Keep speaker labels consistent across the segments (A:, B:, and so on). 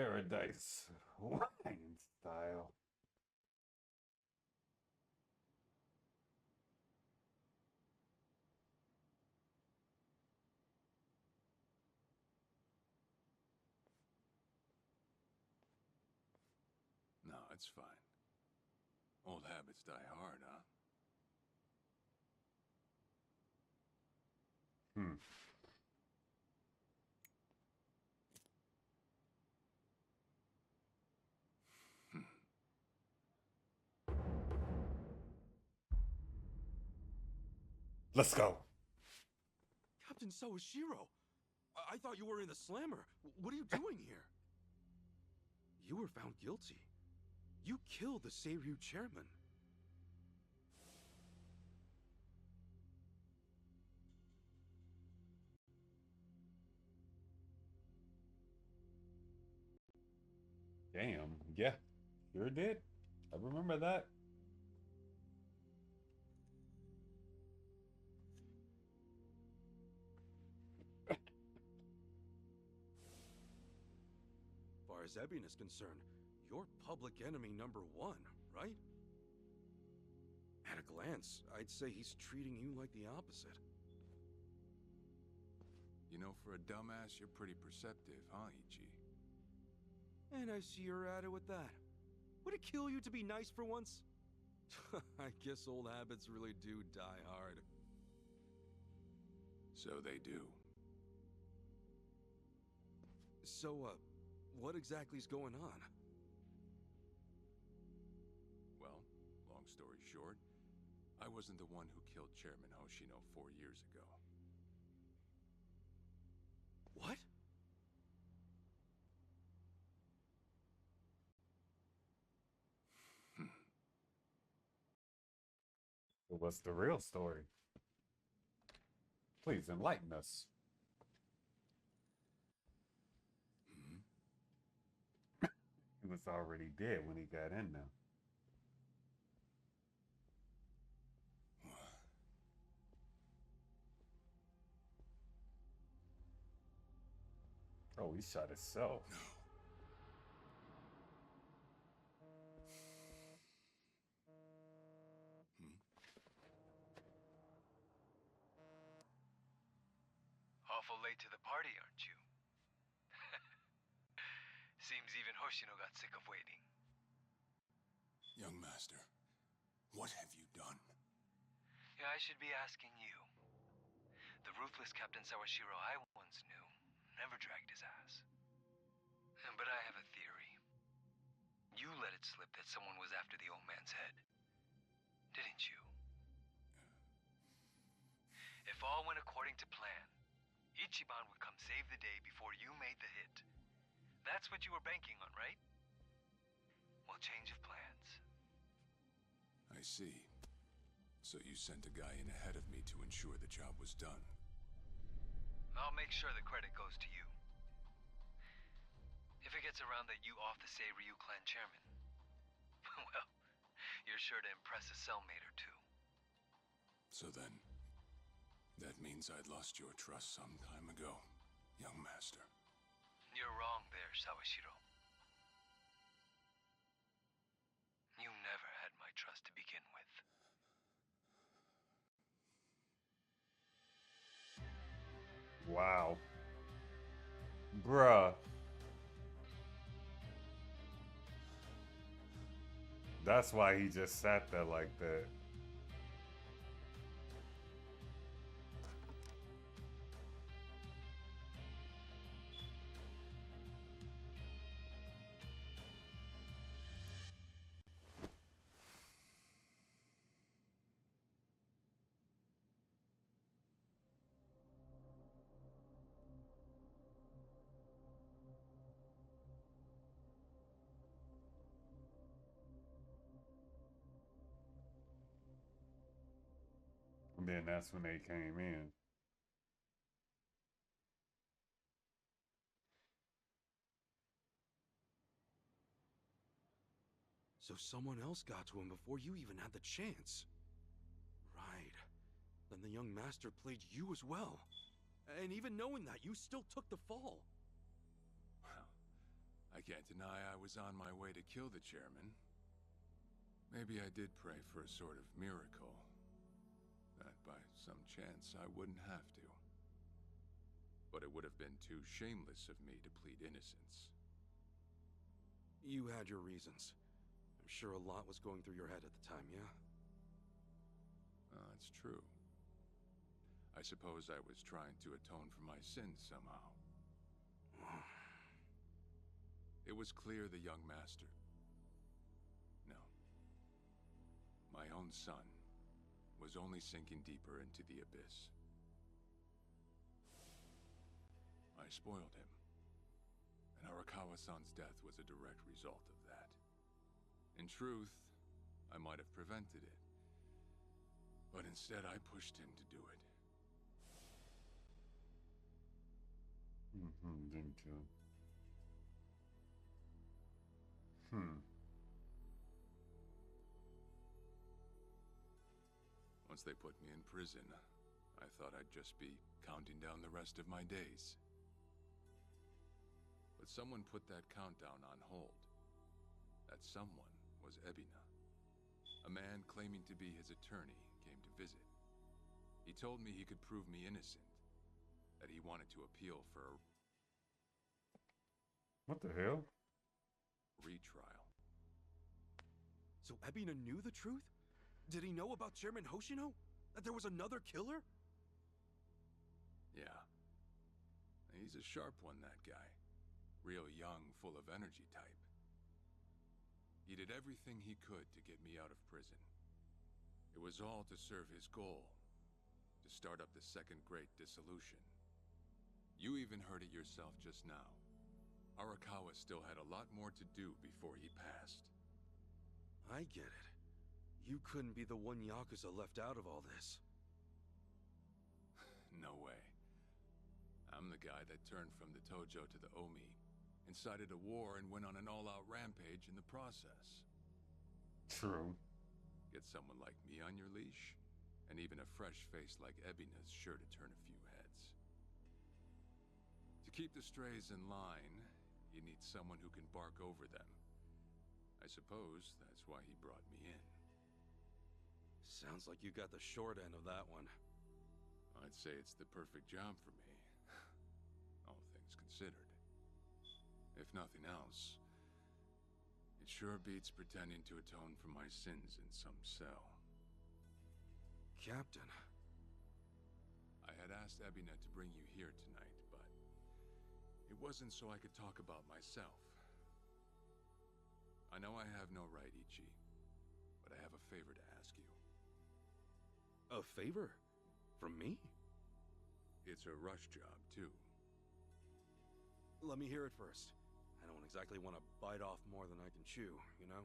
A: Paradise wine style.
B: No, it's fine. Old habits die hard, huh?
A: Hmm. Let's go.
C: Captain Sawashiro! I thought you were in the slammer. What are you doing here? You were found guilty. You killed the Seiryu chairman.
A: Damn. Yeah, sure did. I remember that.
C: Far as Ebina is concerned, you're public enemy number one, right? At a glance, I'd say he's treating you like the opposite.
B: You know, for a dumbass, you're pretty perceptive, huh, Ichi?
C: And I see you're at it with that. Would it kill you to be nice for once? I guess old habits really do die hard.
B: So they do.
C: So, what exactly's going on?
B: Well, long story short, I wasn't the one who killed Chairman Hoshino 4 years ago.
C: What?
A: What's the real story? Please enlighten us. He was already dead when he got in there. Oh, he shot himself.
D: Awful late to the party, aren't you? Seems even Hoshino got sick of waiting.
B: Young master, what have you done?
D: Yeah, I should be asking you. The ruthless Captain Sawashiro I once knew never dragged his ass. But I have a theory. You let it slip that someone was after the old man's head, didn't you? If all went according to plan, Ichiban would come save the day before you made the hit. That's what you were banking on, right? Well, change of plans.
B: I see. So you sent a guy in ahead of me to ensure the job was done.
D: I'll make sure the credit goes to you. If it gets around that you off the Ryu clan chairman, well, you're sure to impress a cellmate or two.
B: So then, that means I'd lost your trust some time ago, young master.
D: You're wrong there, Sawashiro. You never had my trust to begin with.
A: Wow. Bruh. That's why he just sat there like that. And then that's when they came in.
C: So someone else got to him before you even had the chance. Right. Then the young master played you as well. And even knowing that, you still took the fall.
B: Well, I can't deny I was on my way to kill the chairman. Maybe I did pray for a sort of miracle, that by some chance I wouldn't have to. But it would have been too shameless of me to plead innocence.
C: You had your reasons. I'm sure a lot was going through your head at the time, yeah?
B: That's true. I suppose I was trying to atone for my sins somehow. It was clear the young master... No. My own son was only sinking deeper into the abyss. I spoiled him. And Arakawa-san's death was a direct result of that. In truth, I might have prevented it. But instead, I pushed him to do it.
A: Didn't you?
B: Once they put me in prison, I thought I'd just be counting down the rest of my days. But someone put that countdown on hold. That someone was Ebina. A man claiming to be his attorney came to visit. He told me he could prove me innocent, that he wanted to appeal for a
A: What the hell?
B: retrial.
C: So Ebina knew the truth? Did he know about Chairman Hoshino? That there was another killer?
B: Yeah. He's a sharp one, that guy. Real young, full of energy type. He did everything he could to get me out of prison. It was all to serve his goal, to start up the second great dissolution. You even heard it yourself just now. Arakawa still had a lot more to do before he passed.
C: I get it. You couldn't be the one Yakuza left out of all this.
B: No way. I'm the guy that turned from the Tojo to the Omi, incited a war and went on an all-out rampage in the process.
A: True.
B: Get someone like me on your leash, and even a fresh face like Ebina's sure to turn a few heads. To keep the strays in line, you need someone who can bark over them. I suppose that's why he brought me in.
C: Sounds like you got the short end of that one.
B: I'd say it's the perfect job for me, all things considered. If nothing else, it sure beats pretending to atone for my sins in some cell.
C: Captain.
B: I had asked Ebina to bring you here tonight, but it wasn't so I could talk about myself. I know I have no right, Ichi, but I have a favor to ask you.
C: A favor? From me?
B: It's a rush job, too.
C: Let me hear it first. I don't exactly want to bite off more than I can chew, you know?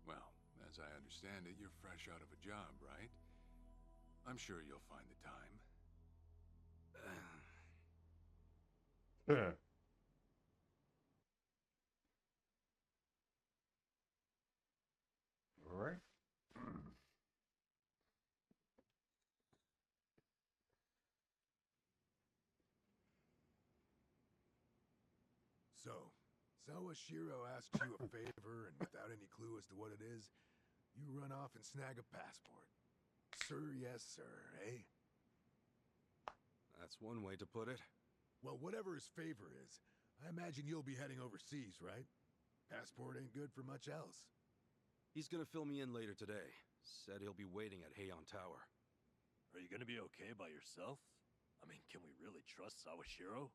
B: Well, as I understand it, you're fresh out of a job, right? I'm sure you'll find the time.
A: Yeah. All right.
E: So, Sawashiro asks you a favor, and without any clue as to what it is, you run off and snag a passport. Sir, yes, sir, eh?
C: That's one way to put it.
E: Well, whatever his favor is, I imagine you'll be heading overseas, right? Passport ain't good for much else.
C: He's gonna fill me in later today. Said he'll be waiting at Heian Tower.
F: Are you gonna be okay by yourself? I mean, can we really trust Sawashiro?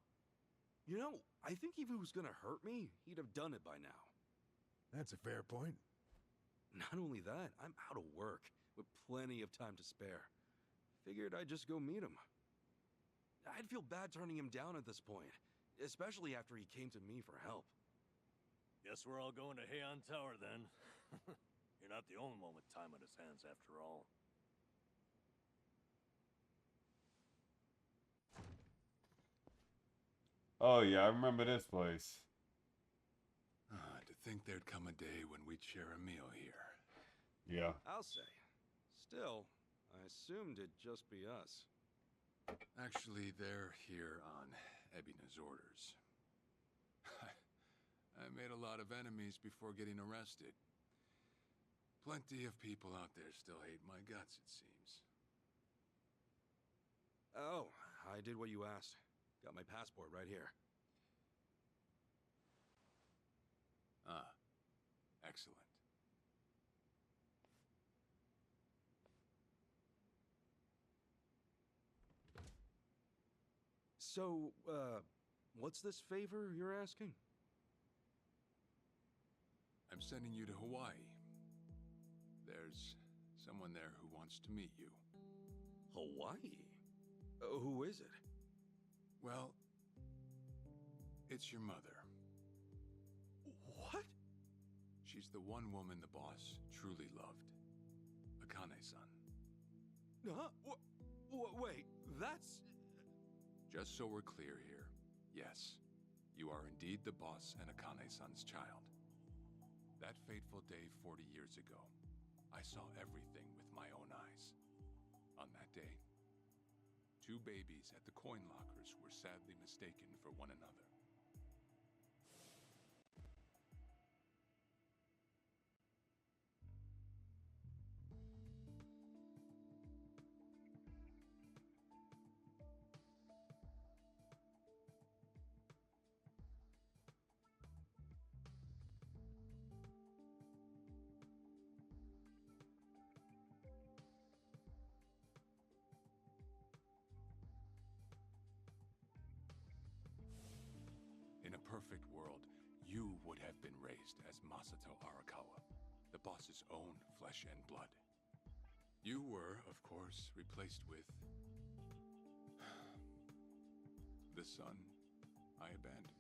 C: You know, I think if he was gonna hurt me, he'd have done it by now.
E: That's a fair point.
C: Not only that, I'm out of work, with plenty of time to spare. Figured I'd just go meet him. I'd feel bad turning him down at this point, especially after he came to me for help.
F: Guess we're all going to Heian Tower then. You're not the only one with time on his hands after all.
A: Oh yeah, I remember this place.
B: To think there'd come a day when we'd share a meal here.
A: Yeah.
C: I'll say. Still, I assumed it'd just be us.
B: Actually, they're here on Ebina's orders. I made a lot of enemies before getting arrested. Plenty of people out there still hate my guts, it seems.
C: Oh, I did what you asked. Got my passport right here.
B: Ah, excellent.
C: So, what's this favor you're asking?
B: I'm sending you to Hawaii. There's someone there who wants to meet you.
C: Hawaii? Who is it?
B: Well, it's your mother.
C: What?
B: She's the one woman the boss truly loved. Akane-san.
C: Huh? Wait, that's...
B: Just so we're clear here, yes, you are indeed the boss and Akane-san's child. That fateful day 40 years ago, I saw everything with my own eyes. On that day, 2 babies at the coin lockers were sadly mistaken for one another. In a perfect world, you would have been raised as Masato Arakawa, the boss's own flesh and blood. You were, of course, replaced with the son I abandoned.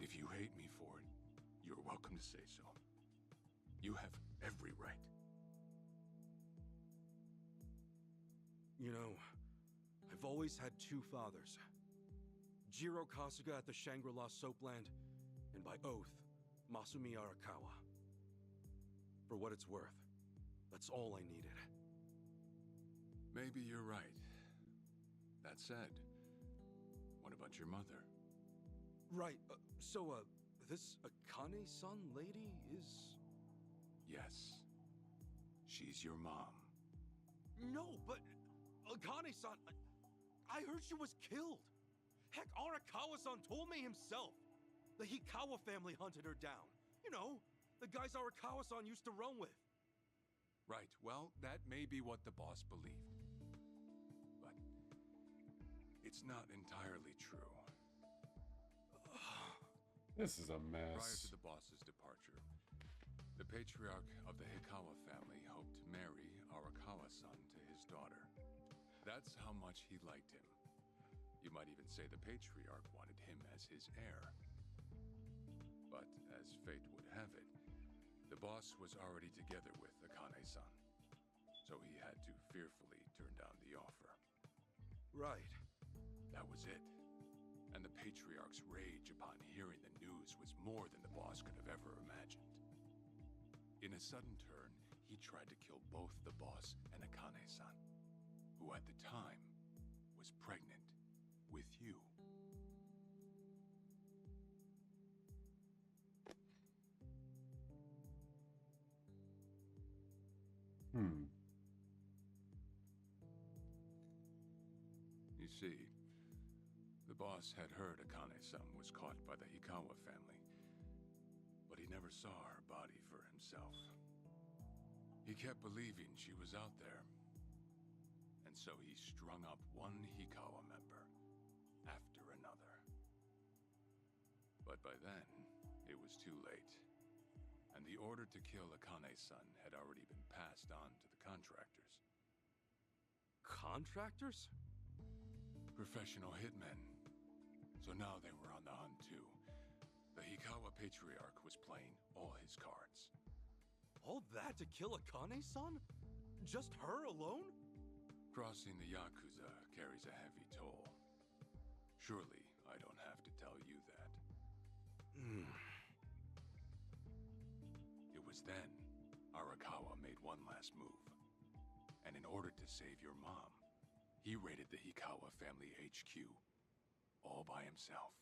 B: If you hate me for it, you're welcome to say so. You have every right.
C: You know, I've always had 2 fathers. Jiro Kasuga at the Shangri-La Soapland, and by oath, Masumi Arakawa. For what it's worth, that's all I needed.
B: Maybe you're right. That said, what about your mother?
C: Right, this Akane-san lady is...
B: Yes. She's your mom.
C: No, but Akane-san... I heard she was killed. Heck, Arakawa-san told me himself. The Hikawa family hunted her down. You know, the guys Arakawa-san used to run with.
B: Right, well, that may be what the boss believed. But it's not entirely true.
A: This is a
B: Prior
A: mess.
B: to the boss's departure, the patriarch of the Hikawa family hoped to marry Arakawa-san to his daughter. That's how much he liked him. You might even say the patriarch wanted him as his heir. But as fate would have it, the boss was already together with Akane-san, so he had to fearfully turn down the offer.
C: Right.
B: That was it. And the patriarch's rage upon hearing the news was more than the boss could have ever imagined. In a sudden turn, he tried to kill both the boss and Akane-san, who at the time was pregnant with you. You see, the boss had heard Akane-san was caught by the Hikawa family, but he never saw her body for himself. He kept believing she was out there, and so he strung up one Hikawa member after another. But by then, it was too late, and the order to kill Akane-san had already been passed on to the contractors.
C: Contractors?
B: Professional hitmen. So now they were on the hunt too. The Hikawa patriarch was playing all his cards.
C: All that to kill Akane-san? Just her alone?
B: Crossing the Yakuza carries a heavy toll. Surely I don't have to tell you that. It was then Arakawa made one last move. And in order to save your mom, he raided the Hikawa family HQ, all by himself.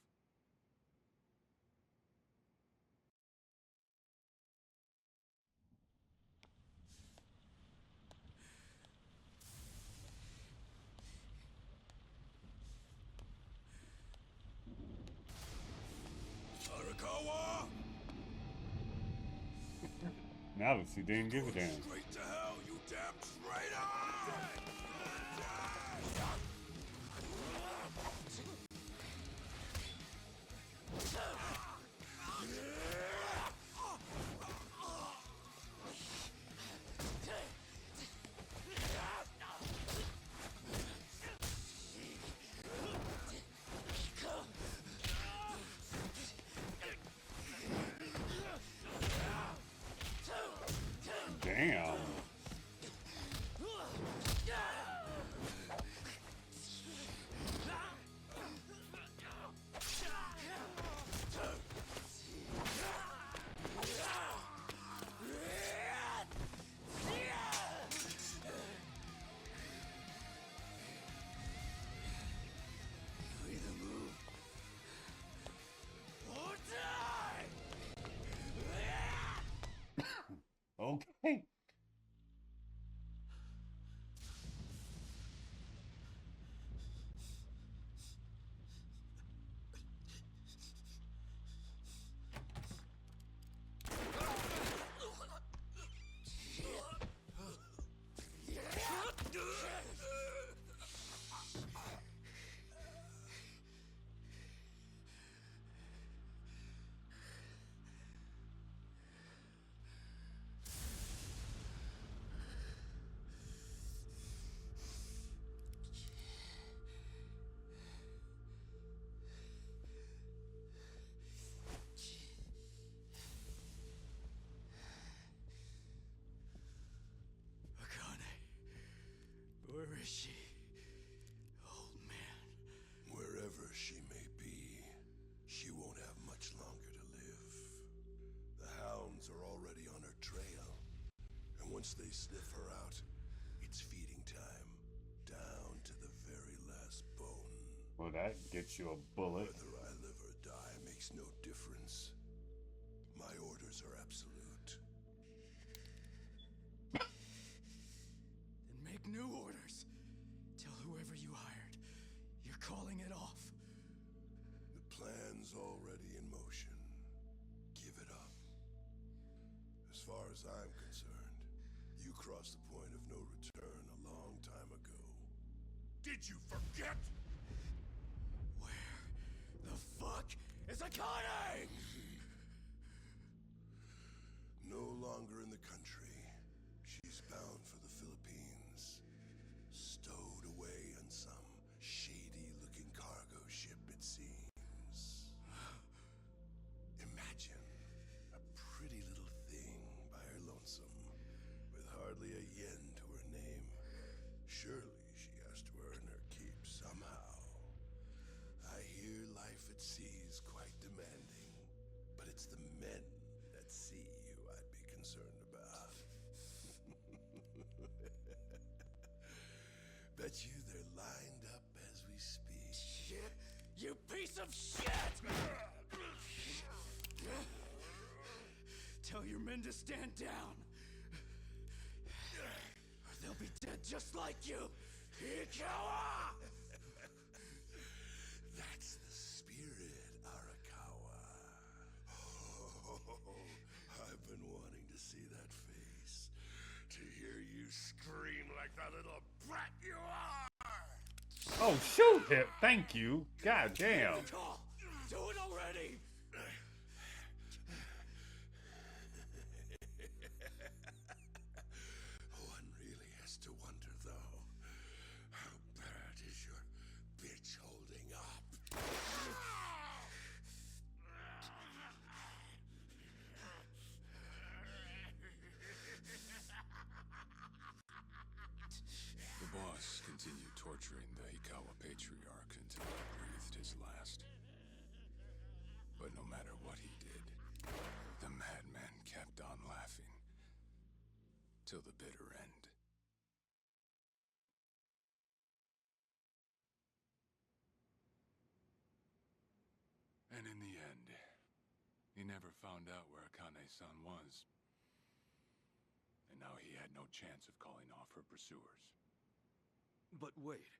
A: Alice, he didn't give a damn.
E: Straight to hell, you damn traitor!
A: Damn. Okay.
G: Akane, where is she? Old man.
E: Wherever she may be, she won't have much longer to live. The hounds are already on her trail, and once they sniff her out, it's feeding time, down to the very last bone.
A: Well, that gets you a bullet.
E: Whether I live or die makes no difference. My orders are absolute.
G: Then make new orders. Tell whoever you hired, you're calling it off.
E: The plan's already in motion. Give it up. As far as I'm concerned, you crossed the point of no return a long time ago. Did you forget?
G: Where the fuck is Akane?
E: No longer in the country. She's bound for the Philippines. Stowed away on some shady-looking cargo ship, it seems. Imagine a pretty little thing by her lonesome, with hardly a yen to her name. Surely she has to earn her keep somehow. I hear life at sea is quite demanding, but it's the men at sea who I'd be concerned about. Bet you they're lined up as we speak.
G: Shit, you piece of shit! Tell your men to stand down. Or they'll be dead just like you. Ikawa!
E: That's the spirit, Arakawa. Oh, I've been wanting to see that face. To hear you scream like the little brat you are!
A: Oh, shoot him. Thank you. God damn.
G: Call! Do it already!
E: One really has to wonder, though, how bad is your bitch holding up?
B: The boss continued torturing the Hikawa patriarch until he breathed his last. But no matter what he did, the madman kept on laughing. Till the bitter end. And in the end, he never found out where Akane-san was. And now he had no chance of calling off her pursuers.
C: But wait,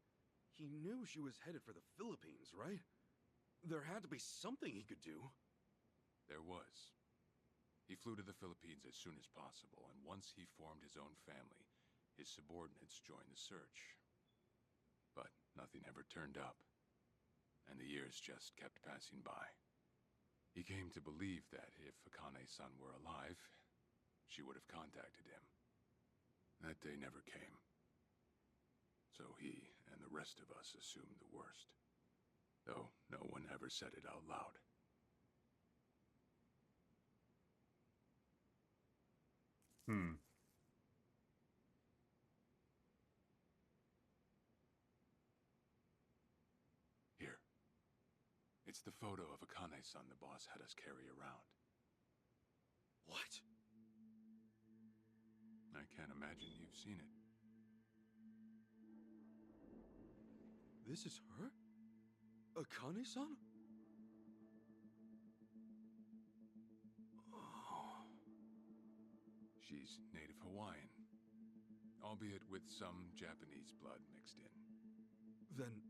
C: he knew she was headed for the Philippines, right? There had to be something he could do.
B: There was. He flew to the Philippines as soon as possible, and once he formed his own family, his subordinates joined the search. But nothing ever turned up, and the years just kept passing by. He came to believe that if Akane-san were alive, she would have contacted him. That day never came. So he and the rest of us assumed the worst, though no one ever said it out loud. Here. It's the photo of Akane-san the boss had us carry around.
C: What?
B: I can't imagine you've seen it.
C: This is her? Akane-san? Oh.
B: She's native Hawaiian, albeit with some Japanese blood mixed in.
C: Then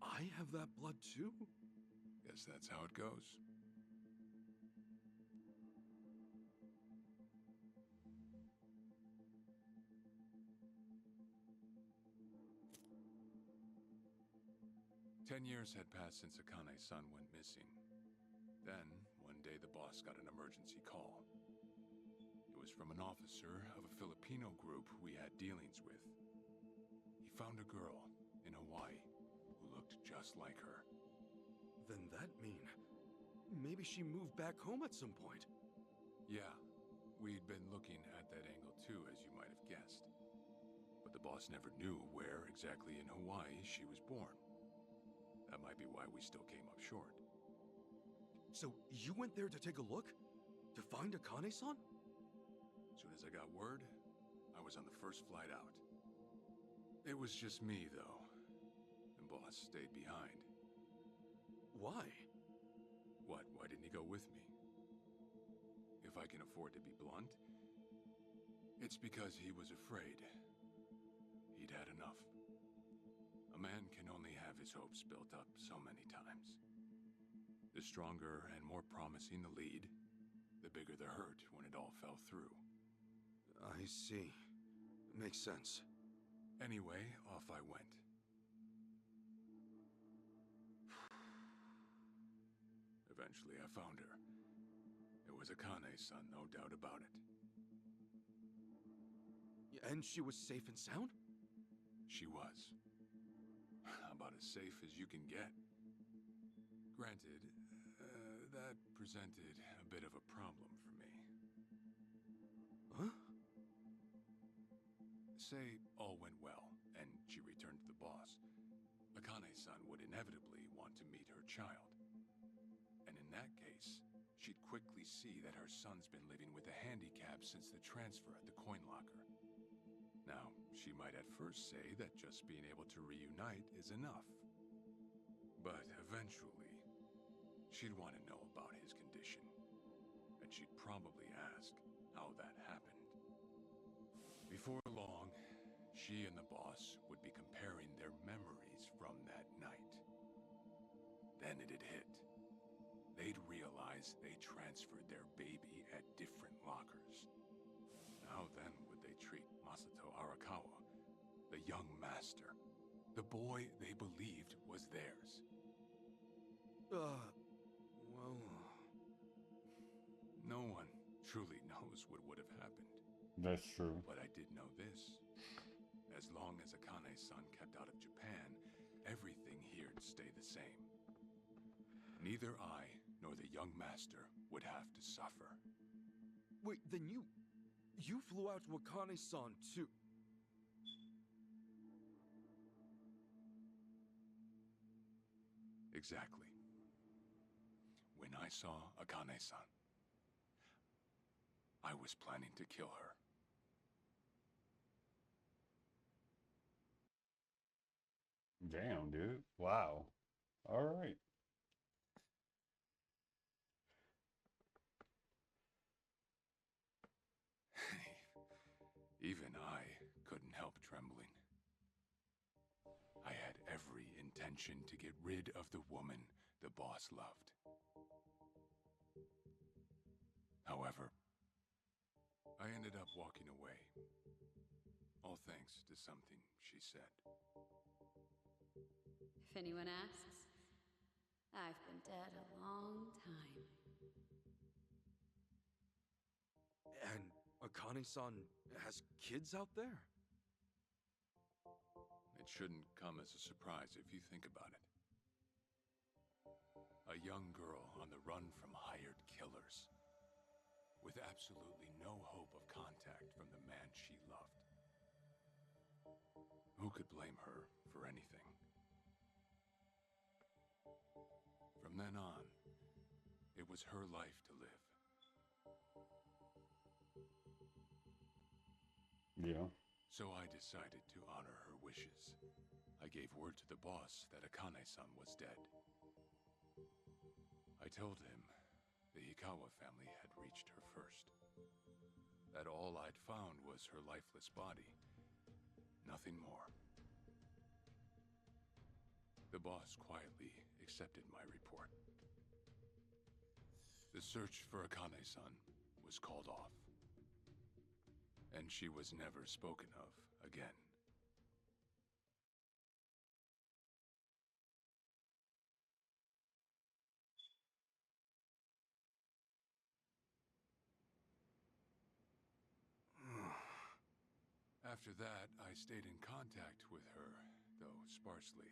C: I have that blood too?
B: Guess that's how it goes. Years had passed since Akane-san went missing. Then, one day the boss got an emergency call. It was from an officer of a Filipino group we had dealings with. He found a girl in Hawaii who looked just like her.
C: Then that mean maybe she moved back home at some point?
B: Yeah, we'd been looking at that angle too, as you might have guessed. But the boss never knew where exactly in Hawaii she was born. That might be why we still came up short.
C: So you went there to take a look? To find Akane-san?
B: As soon as I got word, I was on the first flight out. It was just me, though. The boss stayed behind.
C: Why?
B: What? Why didn't he go with me? If I can afford to be blunt, it's because he was afraid. He'd had enough. A man can only have his hopes built up so many times. The stronger and more promising the lead, the bigger the hurt when it all fell through.
C: I see. Makes sense.
B: Anyway, off I went. Eventually I found her. It was Akane-san, no doubt about it.
C: And she was safe and sound?
B: She was. About as safe as you can get. Granted, that presented a bit of a problem for me.
C: Huh?
B: Say all went well, and she returned to the boss. Akane-san would inevitably want to meet her child. And in that case, she'd quickly see that her son's been living with a handicap since the transfer at the coin locker. Now, she might at first say that just being able to reunite is enough. But eventually, she'd want to know about his condition. And she'd probably ask how that happened. Before long, she and the boss would be comparing their memories from that night. Then it'd hit. They'd realize they transferred their baby at different lockers. How then would they treat Masato Arakawa, the young master, the boy they believed was theirs?
C: Well...
B: No one truly knows what would have happened.
A: That's true.
B: But I did know this. As long as Akane-san kept out of Japan, everything here'd stay the same. Neither I nor the young master would have to suffer.
C: Wait, then you flew out to Akane-san too?
B: Exactly. When I saw Akane-san, I was planning to kill her.
A: Damn, dude. Wow. All right.
B: Even I couldn't help trembling. I had every intention to get rid of the woman the boss loved. However, I ended up walking away. All thanks to something she said.
H: If anyone asks, I've been dead a long time.
C: And Akane-san has kids out there?
B: It shouldn't come as a surprise if you think about it. A young girl on the run from hired killers, with absolutely no hope of contact from the man she loved. Who could blame her for anything? From then on, it was her life to live.
A: Yeah.
B: So I decided to honor her wishes. I gave word to the boss that Akane-san was dead. I told him the Hikawa family had reached her first. That all I'd found was her lifeless body. Nothing more. The boss quietly accepted my report. The search for Akane-san was called off. And she was never spoken of again. After that, I stayed in contact with her, though sparsely.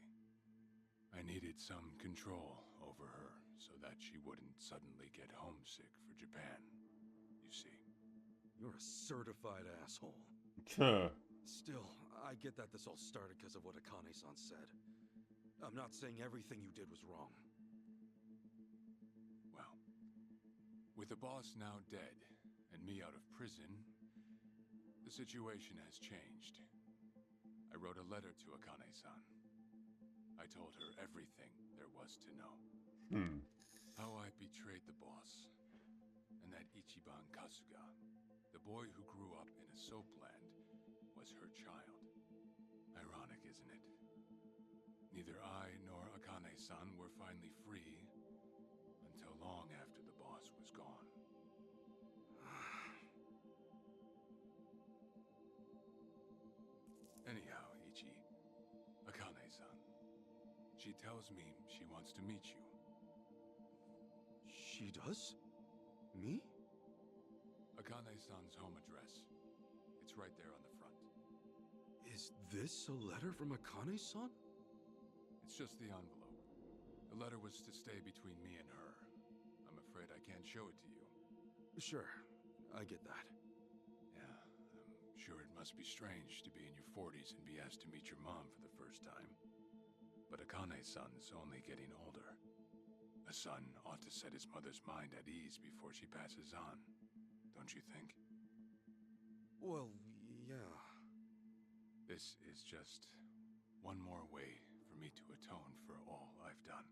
B: I needed some control over her so that she wouldn't suddenly get homesick for Japan, you see.
C: You're a certified asshole.
A: Tuh.
C: Still, I get that this all started because of what Akane-san said. I'm not saying everything you did was wrong.
B: Well, with the boss now dead and me out of prison, the situation has changed. I wrote a letter to Akane-san. I told her everything there was to know. How I betrayed the boss, and that Ichiban Kasuga, the boy who grew up in a soapland, was her child. Ironic, isn't it? Neither I nor Akane-san were finally free until long after the boss was gone. Anyhow, Ichi, Akane-san, she tells me she wants to meet you.
C: She does? Me?
B: Akane-san's home address. It's right there on the front.
C: Is this a letter from Akane-san?
B: It's just the envelope. The letter was to stay between me and her. I'm afraid I can't show it to you.
C: Sure, I get that.
B: Yeah, I'm sure it must be strange to be in your 40s and be asked to meet your mom for the first time. But Akane-san's only getting older. A son ought to set his mother's mind at ease before she passes on, don't you think?
C: Well, yeah.
B: This is just one more way for me to atone for all I've done.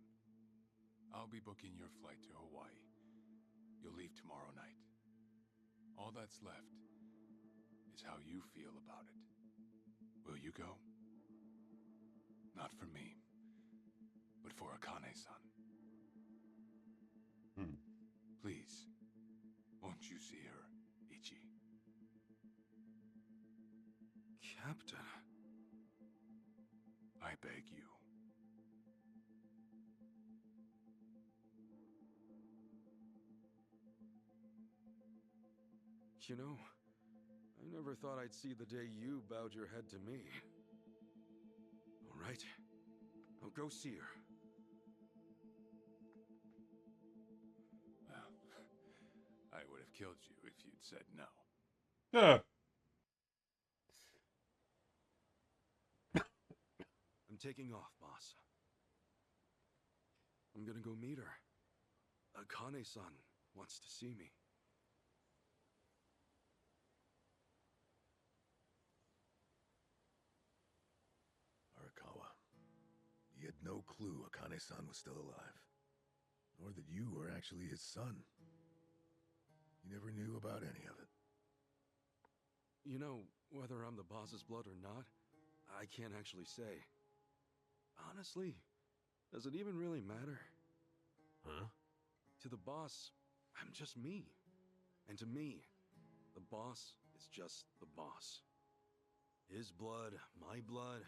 B: I'll be booking your flight to Hawaii. You'll leave tomorrow night. All that's left is how you feel about it. Will you go? Not for me, but for Akane-san. Please, won't you see her, Ichi?
C: Captain.
B: I beg you.
C: You know, I never thought I'd see the day you bowed your head to me. All right, I'll go see her.
B: Well, I would have killed you if you'd said no.
C: I'm taking off, boss. I'm gonna go meet her. Akane-san wants to see me.
E: Arakawa, he had no clue Akane-san was still alive, nor that you were actually his son. He never knew about any of it.
C: You know, whether I'm the boss's blood or not, I can't actually say. Honestly, does it even really matter?
E: Huh?
C: To the boss, I'm just me. And to me, The boss is just the boss. His blood, my blood,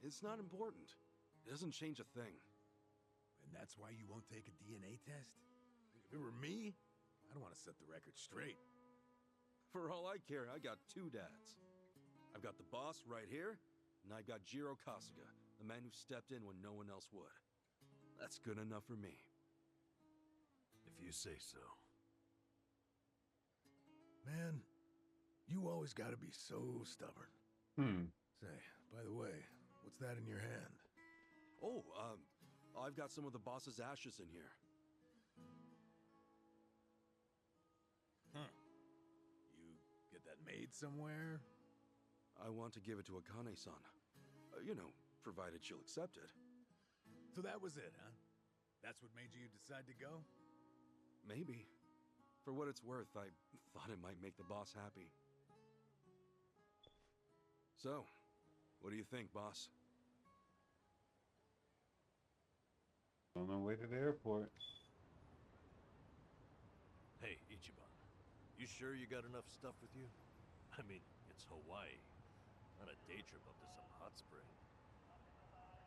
C: it's not important. It doesn't change a thing.
I: And that's why you won't take a DNA test? If it were me, I'd want to set the record straight.
C: For all I care, I got two dads. I've got the boss right here, and I've got Jiro Kasuga, the man who stepped in when no one else would. That's good enough for me.
I: If you say so. Man, you always gotta be so stubborn. Say, by the way, what's that in your hand?
C: Oh, I've got some of the boss's ashes in here.
I: Huh. You get that made somewhere?
C: I want to give it to Akane-san. You know, provided she'll accept it.
I: So that was it, huh? That's what made you decide to go?
C: Maybe. For what it's worth, I thought it might make the boss happy. So, what do you think, boss?
A: On our way to the airport.
F: Hey, Ichiban. You sure you got enough stuff with you? I mean, it's Hawaii. Not a day trip up to some hot spring.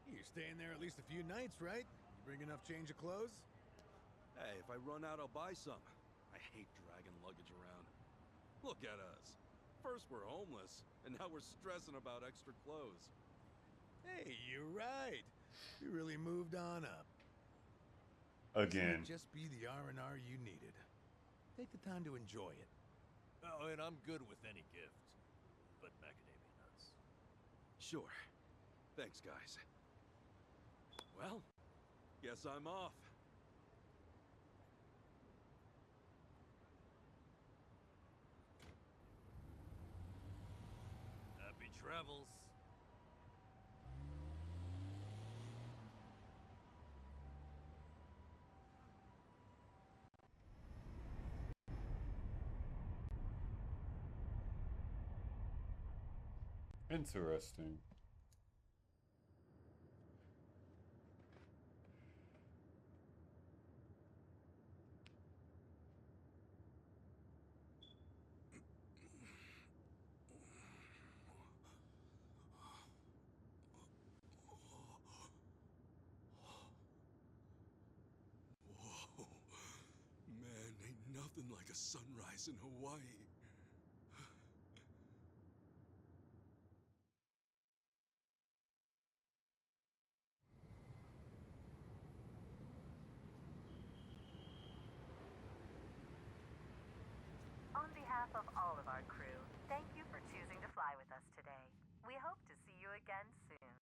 I: You're staying there at least a few nights, right? You bring enough change of clothes?
C: Hey, if I run out, I'll buy some. I hate dragging luggage around. Look at us. First we're homeless, and now we're stressing about extra clothes.
I: Hey, you're right. You really moved on up.
A: Again.
I: This might just be the R&R you needed. Take the time to enjoy it.
F: Oh, and I'm good with any gift. But macadamia nuts.
C: Sure. Thanks, guys. Well, guess I'm off.
F: Happy travels.
A: Interesting.
C: Whoa. Man, ain't nothing like a sunrise in Hawaii.
J: On behalf of all of our crew, thank you for choosing to fly with us today. We hope to see you again soon.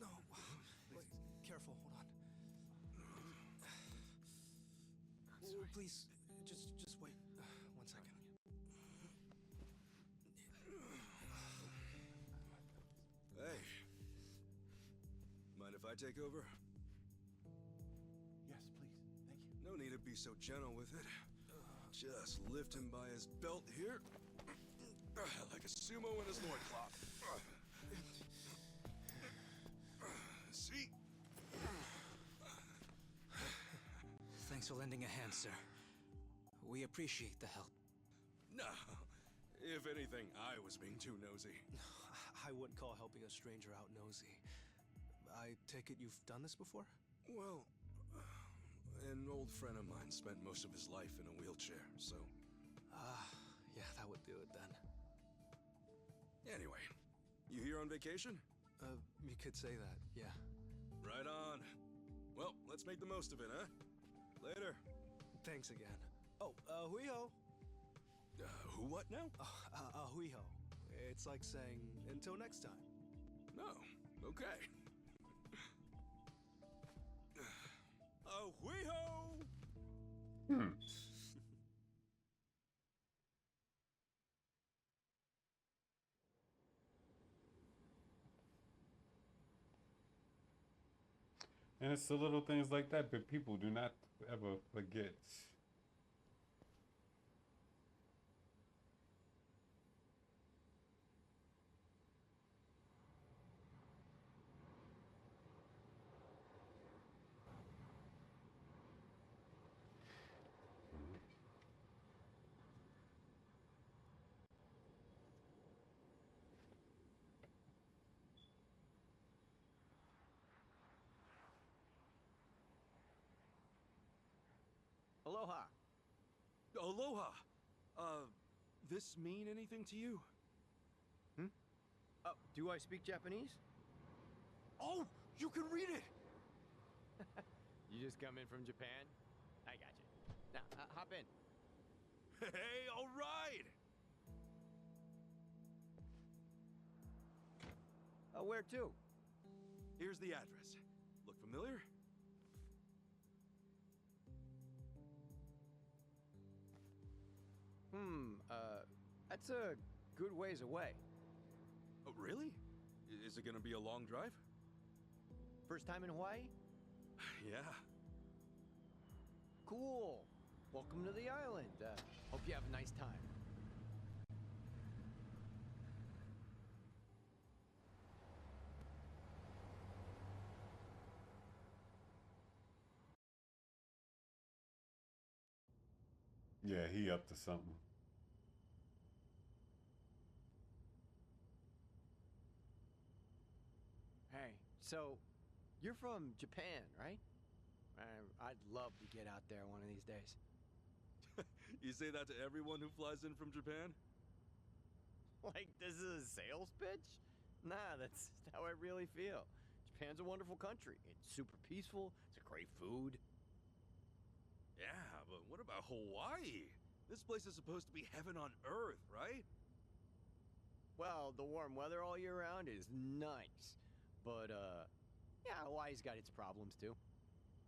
G: No. Wait, careful, hold on. Oh, please, just wait. 1 second.
C: Hey. Mind if I take over?
I: Yes, please. Thank you.
C: No need to be so gentle with it. Just lift him by his belt here. Like a sumo in his loincloth. See?
G: Thanks for lending a hand, sir. We appreciate the help.
C: No. If anything, I was being too nosy.
G: I wouldn't call helping a stranger out nosy. I take it you've done this before?
C: Well, an old friend of mine spent most of his life in a wheelchair, so...
G: Yeah, that would do it then.
C: Anyway, you here on vacation?
G: You could say that, yeah.
C: Right on. Well, let's make the most of it, huh? Later.
G: Thanks again. Oh, hui-ho.
C: Who what now?
G: Hui-ho. It's like saying, until next time.
C: No. Okay. Hui-ho!
A: And it's the little things like that, but people do not ever forget.
K: Aloha.
C: Aloha! This mean anything to you?
K: Hmm? Do I speak Japanese?
C: Oh, you can read it!
K: You just come in from Japan? I got you. Now, hop in.
C: Hey, all right!
K: Where to?
C: Here's the address. Look familiar?
K: That's a good ways away.
C: Oh, really? Is it gonna be a long drive?
K: First time in Hawaii?
C: Yeah.
K: Cool. Welcome to the island. Hope you have a nice time.
A: Yeah, he up to something.
K: Hey, so you're from Japan, right? I'd love to get out there one of these days.
C: You say that to everyone who flies in from Japan?
K: Like, this is a sales pitch? Nah, that's how I really feel. Japan's a wonderful country. It's super peaceful. It's a great food.
C: Yeah, but what about Hawaii? This place is supposed to be heaven on earth, right?
K: Well, the warm weather all year round is nice. But, yeah, Hawaii's got its problems, too.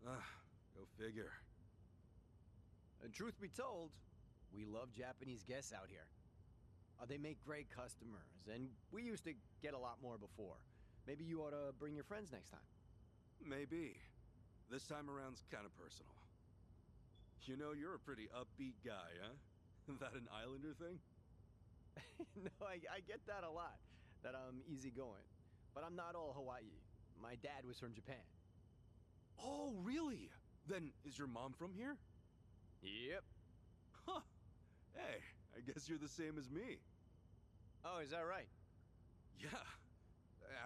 C: Go figure.
K: And truth be told, we love Japanese guests out here. They make great customers, and we used to get a lot more before. Maybe you ought to bring your friends next time.
C: Maybe. This time around's kind of personal. You know, you're a pretty upbeat guy, huh? That an islander thing?
K: No, I get that a lot, that I'm easygoing. But I'm not all Hawaii. My dad was from Japan.
C: Oh, really? Then is your mom from here?
K: Yep.
C: Huh. Hey, I guess you're the same as me.
K: Oh, is that right?
C: Yeah.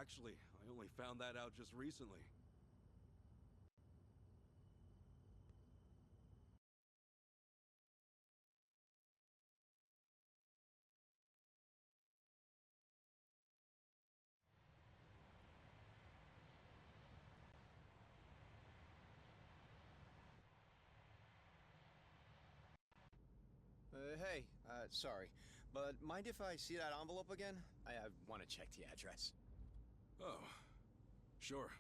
C: Actually, I only found that out just recently.
K: Hey, sorry, but mind if I see that envelope again? I want to check the address.
C: Oh, sure.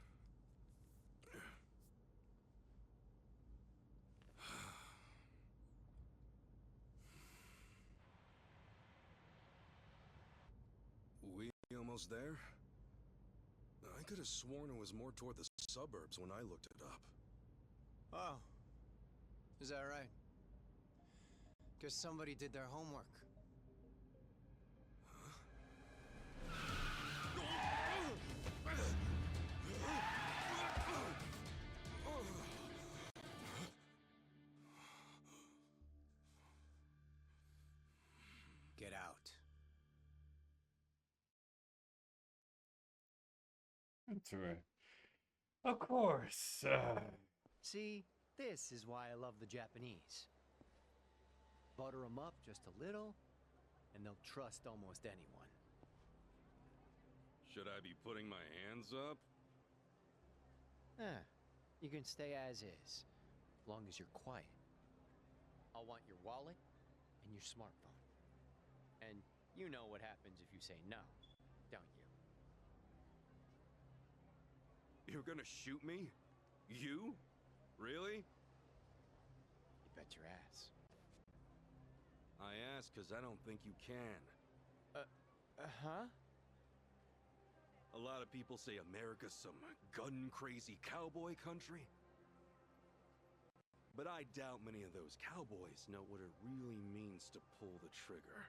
C: We almost there? I could have sworn it was more toward the suburbs when I looked it up.
K: Oh, is that right? Guess somebody did their homework. Get out.
A: That's right. Of course.
K: See, this is why I love the Japanese. Butter them up just a little, and they'll trust almost anyone.
C: Should I be putting my hands up?
K: You can stay as is, long as you're quiet. I'll want your wallet and your smartphone. And you know what happens if you say no, don't you?
C: You're gonna shoot me? You? Really?
K: You bet your ass.
C: I ask because I don't think you can.
K: Huh?
C: A lot of people say America's some gun-crazy cowboy country. But I doubt many of those cowboys know what it really means to pull the trigger.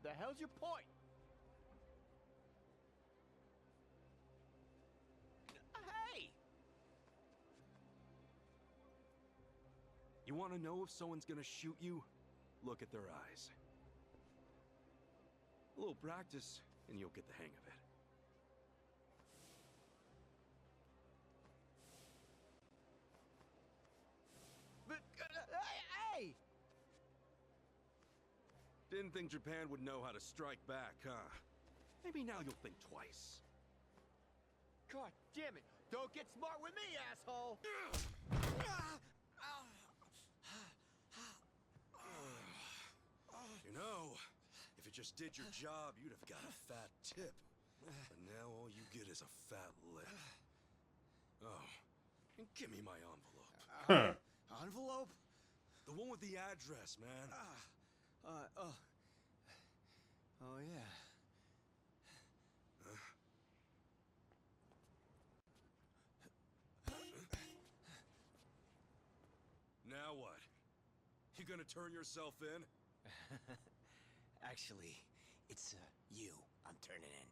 K: The hell's your point? Hey!
C: You want to know if someone's gonna shoot you? Look at their eyes. A little practice, and you'll get the hang of it. Didn't think Japan would know how to strike back, huh? Maybe now you'll think twice.
K: God damn it! Don't get smart with me, asshole!
C: You know, if it just did your job, you'd have got a fat tip. But now all you get is a fat lip. Oh, and give me my envelope.
K: Envelope?
C: The one with the address, man.
K: Oh yeah.
C: Now what? You gonna turn yourself in?
K: Actually, it's you I'm turning in.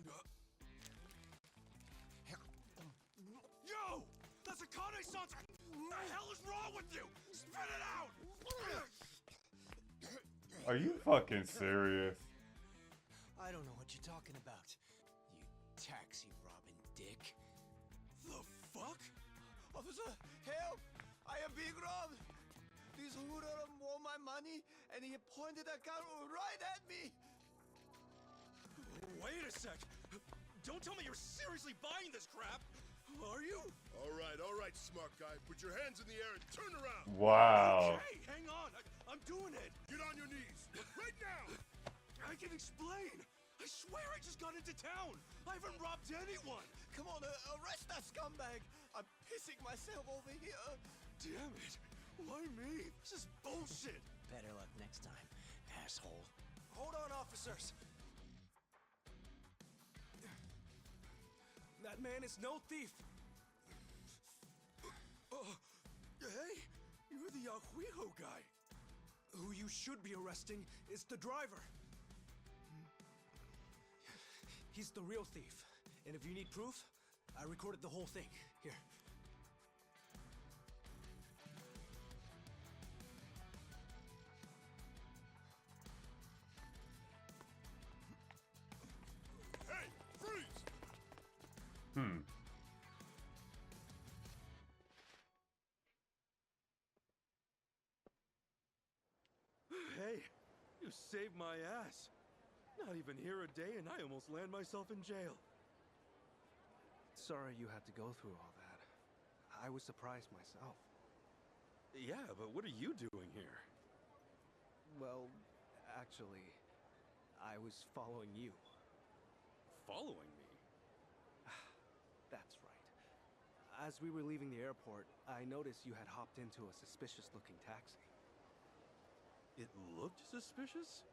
C: Huh? Yo! That's Akane-san's... What the hell is wrong with you? Spit it out!
A: Are you fucking serious?
K: I don't know what you're talking about. You taxi robbing dick.
C: The fuck?
K: Officer, help! I am being robbed! This hoodlum won my money and he pointed a gun right at me!
C: Wait a sec! Don't tell me you're seriously buying this crap! Are you?
E: All right, smart guy. Put your hands in the air and turn around.
A: Wow.
C: Okay, hang on. I'm doing it.
E: Get on your knees. Right now.
C: I can explain. I swear I just got into town. I haven't robbed anyone.
K: Come on, arrest that scumbag! I'm pissing myself over here!
C: Damn it. Why me? This is bullshit.
K: Better luck next time, asshole.
C: Hold on, officers. That man is no thief. Hey, you're the Yakuza guy. Who you should be arresting is the driver. He's the real thief. And if you need proof, I recorded the whole thing. Here.
E: Hey, freeze!
C: Hey, you saved my ass. Not even here a day and I almost land myself in jail.
L: Sorry you had to go through all that. I was surprised myself.
C: Yeah, but what are you doing here?
L: Well, actually, I was following you.
C: Following me?
L: That's right. As we were leaving the airport, I noticed you had hopped into a suspicious-looking taxi.
C: It looked suspicious?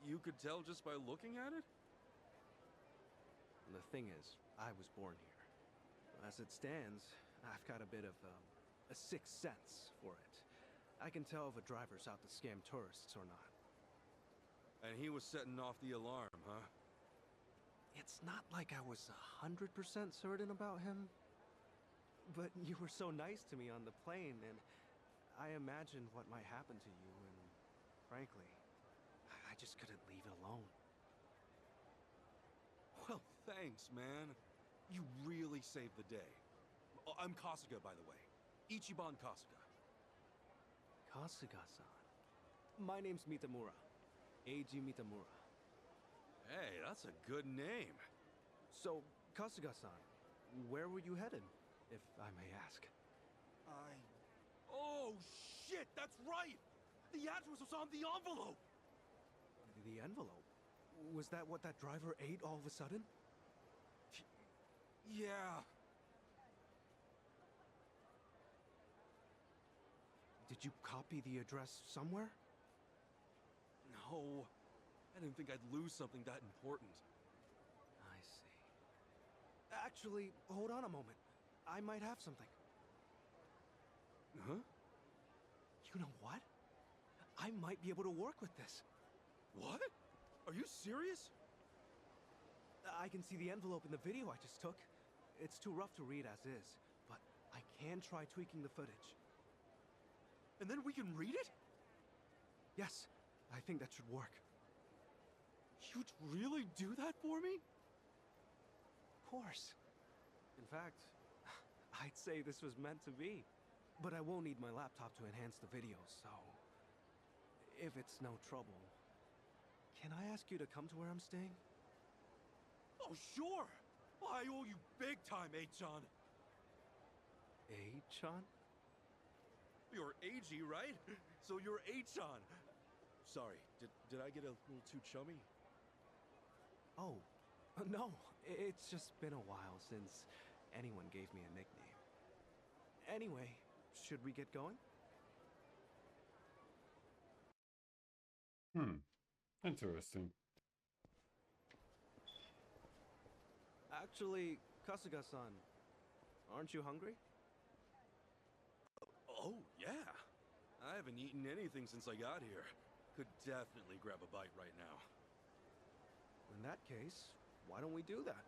C: You could tell just by looking at it?
L: The thing is, I was born here. As it stands, I've got a bit of a sixth sense for it. I can tell if a driver's out to scam tourists or not.
C: And he was setting off the alarm, huh?
L: It's not like I was 100% certain about him. But you were so nice to me on the plane, and I imagined what might happen to you, and frankly, I just couldn't leave it alone.
C: Well, thanks, man. You really saved the day. Oh, I'm Kasuga, by the way. Ichiban Kasuga.
L: Kasuga-san. My name's Mitamura. Eiji Mitamura.
C: Hey, that's a good name.
L: So, Kasuga-san, where were you headed, if I may ask?
C: Oh, shit, that's right! The address was on the envelope!
L: The envelope? Was that what that driver ate all of a sudden?
C: Yeah.
L: Did you copy the address somewhere?
C: No. I didn't think I'd lose something that important.
L: I see. Actually, hold on a moment. I might have something.
C: Huh?
L: You know what? I might be able to work with this.
C: What? Are you serious?
L: I can see the envelope in the video I just took. It's too rough to read as is, but I can try tweaking the footage.
C: And then we can read it?
L: Yes, I think that should work.
C: You'd really do that for me?
L: Of course. In fact, I'd say this was meant to be. But I won't need my laptop to enhance the video, so if it's no trouble, can I ask you to come to where I'm staying?
C: Oh, sure! I owe you big time, Eichan.
L: Eichan?
C: You're Eiji, right? So you're Eichan. Sorry, did I get a little too chummy?
L: Oh, no. It's just been a while since anyone gave me a nickname. Anyway, should we get going?
A: Interesting.
L: Actually, Kasuga-san, aren't you hungry?
C: Oh, yeah. I haven't eaten anything since I got here. Could definitely grab a bite right now.
L: In that case, why don't we do that?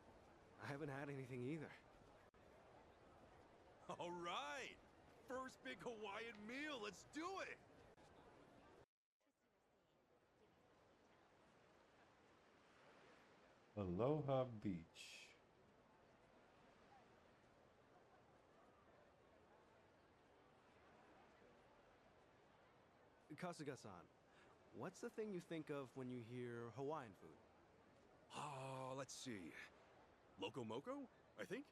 L: I haven't had anything either.
C: All right! First big Hawaiian meal, let's do it!
A: Aloha Beach.
L: Kasuga-san, what's the thing you think of when you hear Hawaiian food?
C: Oh, let's see. Loco Moco, I think?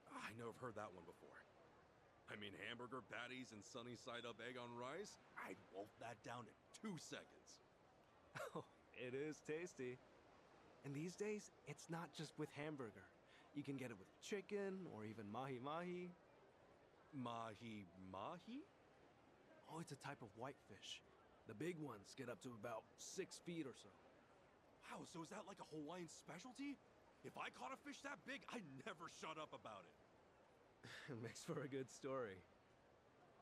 C: I know I've heard that one before. I mean, hamburger patties and sunny side up egg on rice? I'd wolf that down in 2 seconds.
L: Oh, it is tasty. And these days, it's not just with hamburger. You can get it with chicken or even mahi-mahi.
C: Mahi-mahi?
L: Oh, it's a type of whitefish. The big ones get up to about 6 feet or so.
C: Wow, so is that like a Hawaiian specialty? If I caught a fish that big, I'd never shut up about it.
L: Makes for a good story.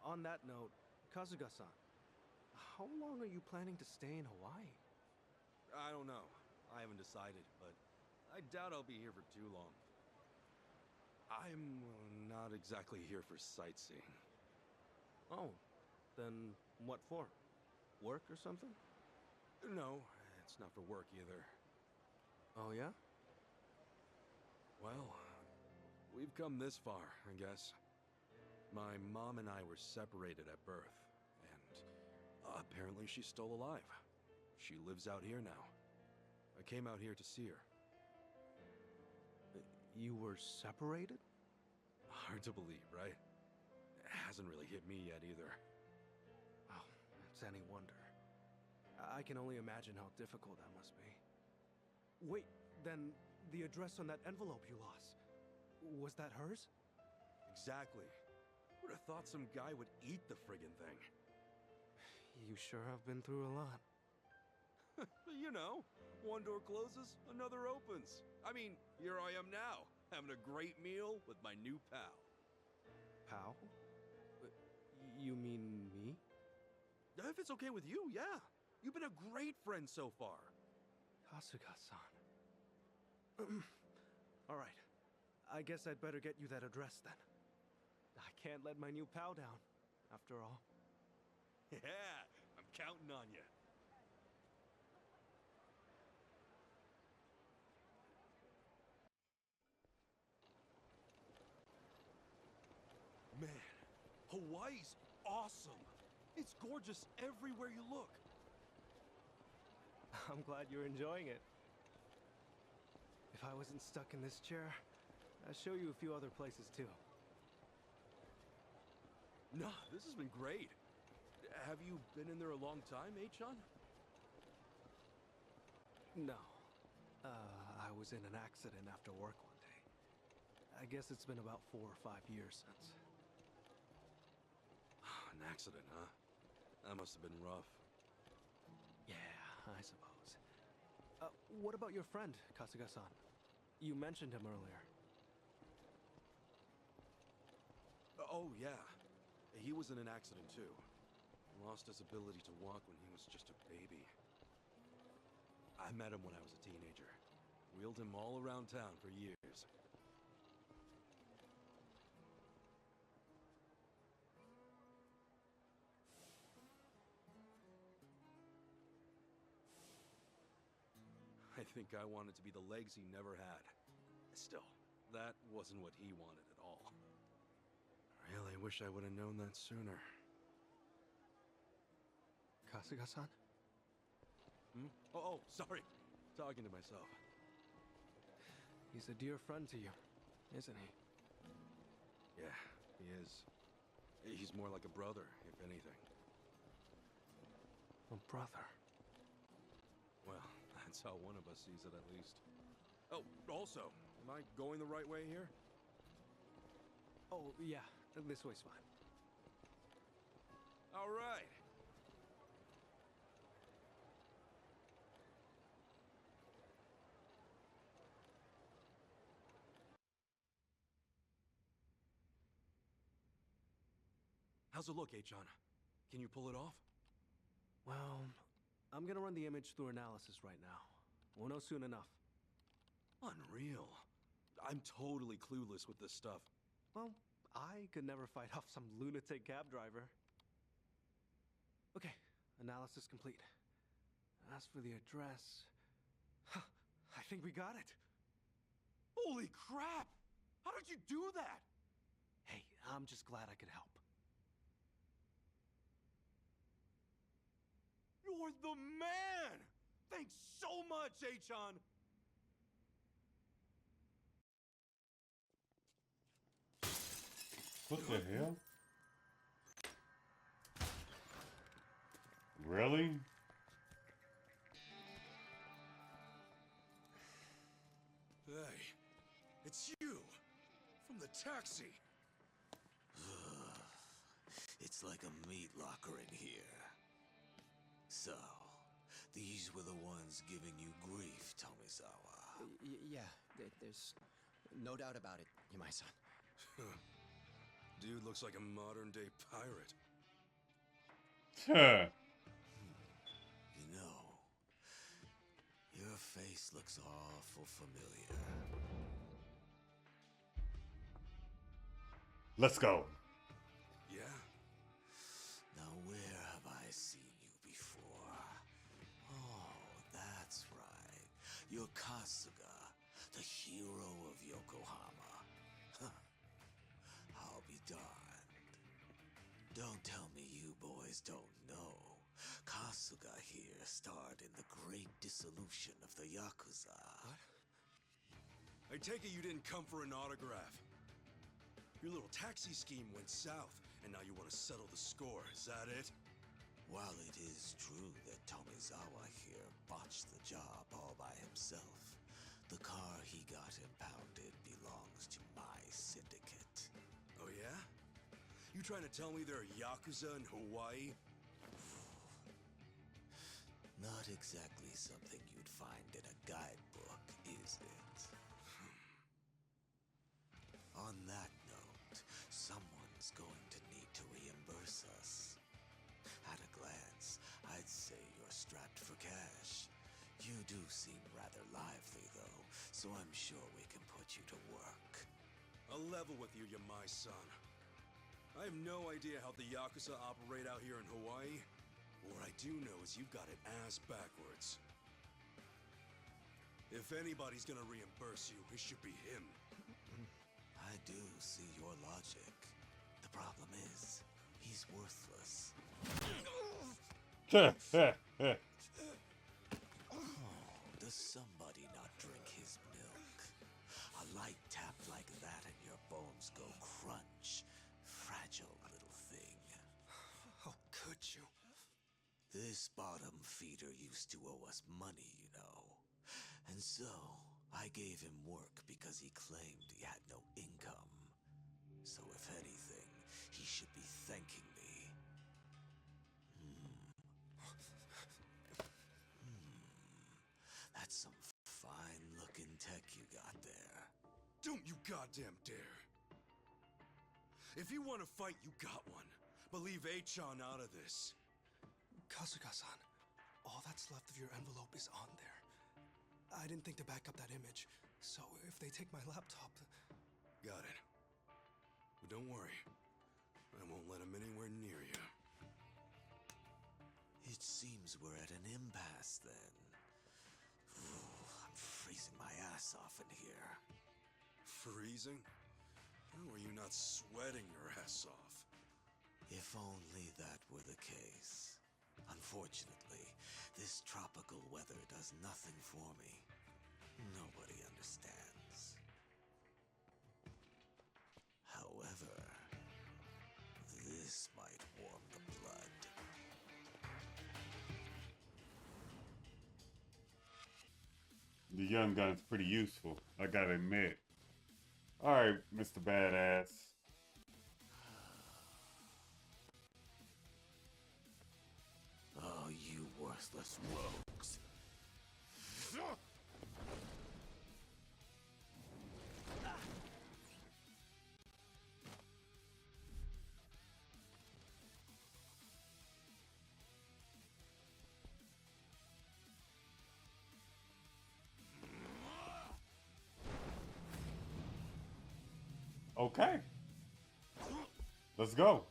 L: On that note, Kasuga-san, how long are you planning to stay in Hawaii?
C: I don't know. I haven't decided, but I doubt I'll be here for too long. I'm not exactly here for sightseeing.
L: Oh, then what for? Work or something?
C: No, it's not for work either.
L: Oh, yeah?
C: Well, we've come this far, I guess. My mom and I were separated at birth, and apparently she's still alive. She lives out here now. I came out here to see her.
L: You were separated?
C: Hard to believe, right? It hasn't really hit me yet either.
L: Oh, it's any wonder. I can only imagine how difficult that must be. Wait, then the address on that envelope you lost, was that hers?
C: Exactly. Would have thought some guy would eat the friggin' thing.
L: You sure have been through a lot.
C: You know, one door closes, another opens. I mean, here I am now, having a great meal with my new pal.
L: Pal? You mean me?
C: If it's okay with you, yeah. You've been a great friend so far.
L: Kasuga-san. All right. I guess I'd better get you that address then. I can't let my new pal down, after all.
C: Yeah, I'm counting on you. Man, Hawaii's awesome. It's gorgeous everywhere you look.
L: I'm glad you're enjoying it. If I wasn't stuck in this chair, I'd show you a few other places too.
C: Nah, this has been great. Have you been in there a long time, Eichan?
L: No. I was in an accident after work one day. I guess it's been about 4 or 5 years since.
C: An accident, huh? That must have been rough.
L: Yeah, I suppose. What about your friend, Kasuga-san? You mentioned him earlier.
C: Oh, yeah. He was in an accident, too. Lost his ability to walk when he was just a baby. I met him when I was a teenager. Wheeled him all around town for years. I think I wanted to be the legs he never had. Still, that wasn't what he wanted at all. I really wish I would have known that sooner.
L: Kasuga-san?
C: Hmm? Oh, sorry. Talking to myself.
L: He's a dear friend to you, isn't he?
C: Yeah, he is. He's more like a brother, if anything.
L: A brother.
C: Well, that's how one of us sees it, at least. Oh, also, am I going the right way here?
L: Oh, yeah. This way's fine.
C: All right. How's it look, Eichan? Can you pull it off?
L: Well, I'm gonna run the image through analysis right now. We'll know soon enough.
C: Unreal. I'm totally clueless with this stuff.
L: Well, I could never fight off some lunatic cab driver. Okay, analysis complete. As for the address... I think we got it.
C: Holy crap! How did you do that?
L: Hey, I'm just glad I could help.
C: You're the man! Thanks so much, Eichan!
A: What the hell? Really?
E: Hey, it's you! From the taxi!
M: It's like a meat locker in here. So, these were the ones giving you grief, Tomizawa.
K: Yeah, there's no doubt about it, Yamai-san.
C: Dude looks like a modern-day pirate.
A: Huh.
M: You know, your face looks awful familiar.
A: Let's go.
M: Yeah? Now where have I seen you before? Oh, that's right. You're Kasuga, the hero of Yokohama. Huh. I'll be darned. Don't tell me you boys don't know. Kasuga here starred in the great dissolution of the Yakuza.
C: What? I take it you didn't come for an autograph. Your little taxi scheme went south, and now you want to settle the score, is that it?
M: While it is true that Tomizawa here botched the job all by himself, the car he got impounded belongs to my syndicate.
C: Oh yeah? You trying to tell me there are Yakuza in Hawaii?
M: Not exactly something you'd find in a guidebook, is it? On that note, someone's going to need to reimburse us. At a glance, I'd say you're strapped for cash. You do seem rather lively, though, so I'm sure we can put you to work.
C: I'll level with you, Yamai-san. I have no idea how the Yakuza operate out here in Hawaii. What I do know is you've got it ass backwards. If anybody's gonna reimburse you, it should be him.
M: I do see your logic. The problem is, he's worthless. Does somebody not drink his milk? A light tap like that and your bones go crunch. Fragile little thing.
L: How could you?
M: This bottom feeder used to owe us money, you know. And so, I gave him work because he claimed he had no income. So if anything, he should be thanking me. That's some fine-looking tech you got there.
C: Don't you goddamn dare! If you want to fight, you got one. But leave Eichan out of this.
L: Kasuga-san, all that's left of your envelope is on there. I didn't think to back up that image, so if they take my laptop...
C: Got it. But don't worry. I won't let him anywhere near you.
M: It seems we're at an impasse, then. I'm freezing my ass off in here.
C: Freezing? How are you not sweating your ass off?
M: If only that were the case. Unfortunately, this tropical weather does nothing for me. Nobody understands. However, this might warm the blood.
A: The young gun's pretty useful, I gotta admit. Alright, Mr. Badass.
M: Oh, you worthless rogues.
A: Okay. Let's go.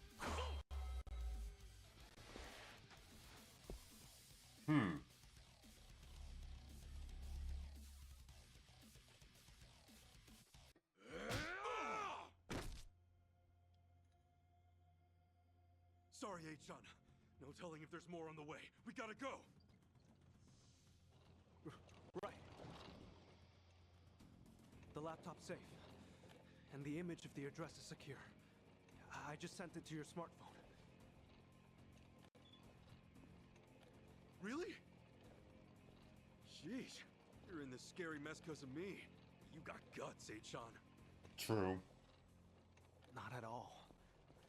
C: Sorry, Eiji. No telling if there's more on the way. We gotta go.
L: Right. The laptop's safe. And the image of the address is secure. I just sent it to your smartphone.
C: Really? Sheesh. You're in this scary mess because of me. You got guts, Eiji.
A: True.
L: Not at all.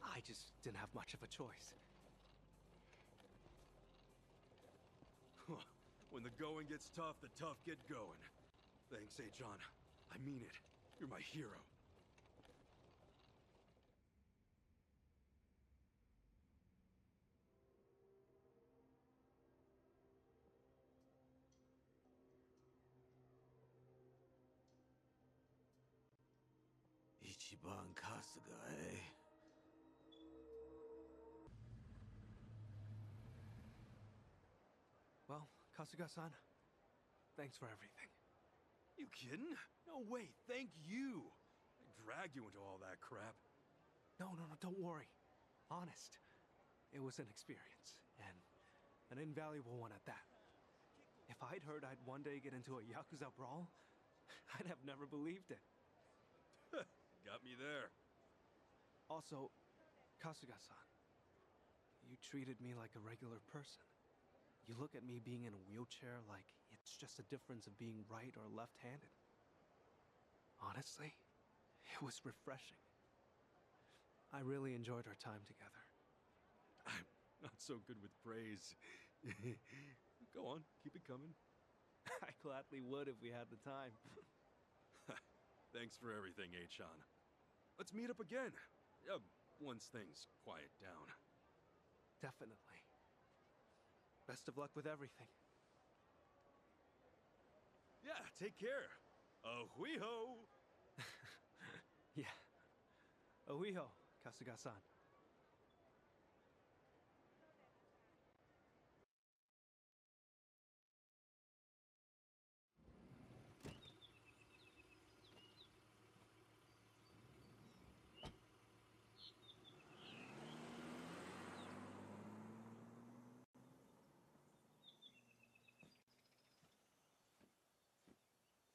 L: I just didn't have much of a choice.
C: When the going gets tough, the tough get going. Thanks, Eiji. I mean it. You're my hero.
M: Ichiban Kasuga, eh?
L: Well, Kasuga-san, thanks for everything.
C: You kidding? No way, thank you. I dragged you into all that crap.
L: No, don't worry. Honest. It was an experience, and an invaluable one at that. If I'd heard I'd one day get into a Yakuza brawl, I'd have never believed it.
C: Got me there.
L: Also, Kasuga-san, you treated me like a regular person. You look at me being in a wheelchair like it's just a difference of being right or left-handed. Honestly, it was refreshing. I really enjoyed our time together.
C: I'm not so good with praise. Go on, keep it coming.
L: I gladly would if we had the time.
C: Thanks for everything, Eiji. Let's meet up again. Once things quiet down.
L: Definitely. Best of luck with everything.
C: Yeah, take care. Ahui-ho!
L: Yeah. Ahui-ho, Kasuga-san.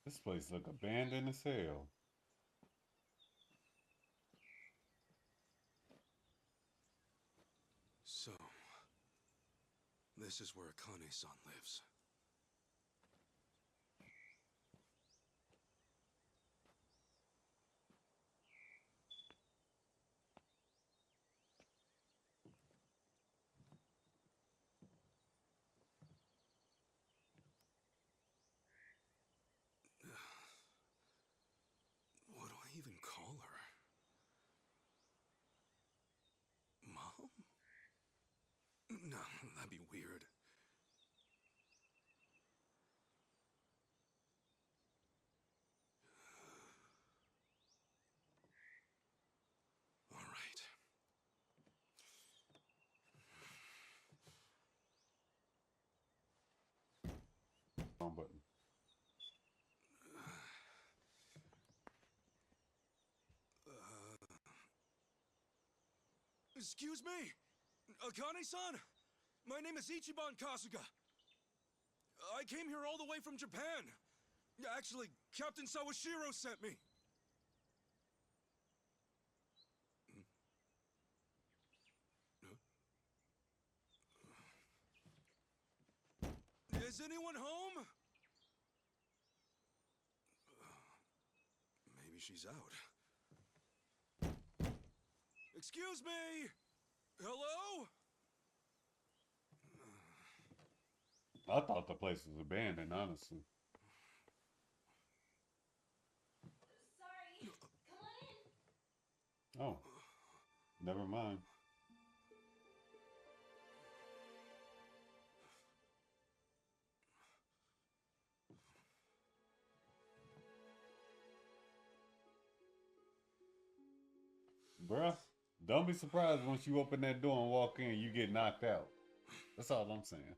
A: This place look abandoned as hell.
C: So, this is where Akane-san lives. What do I even call her? Mom? No, that'd be weird. All right.
A: Wrong button.
C: Excuse me? Akane-san? My name is Ichiban Kasuga. I came here all the way from Japan. Actually, Captain Sawashiro sent me. Is anyone home? Maybe she's out. Excuse me! Hello?
A: I thought the place was abandoned, honestly.
H: Sorry. Come on in.
A: Oh. Never mind. Bruh, don't be surprised once you open that door and walk in, you get knocked out. That's all I'm saying.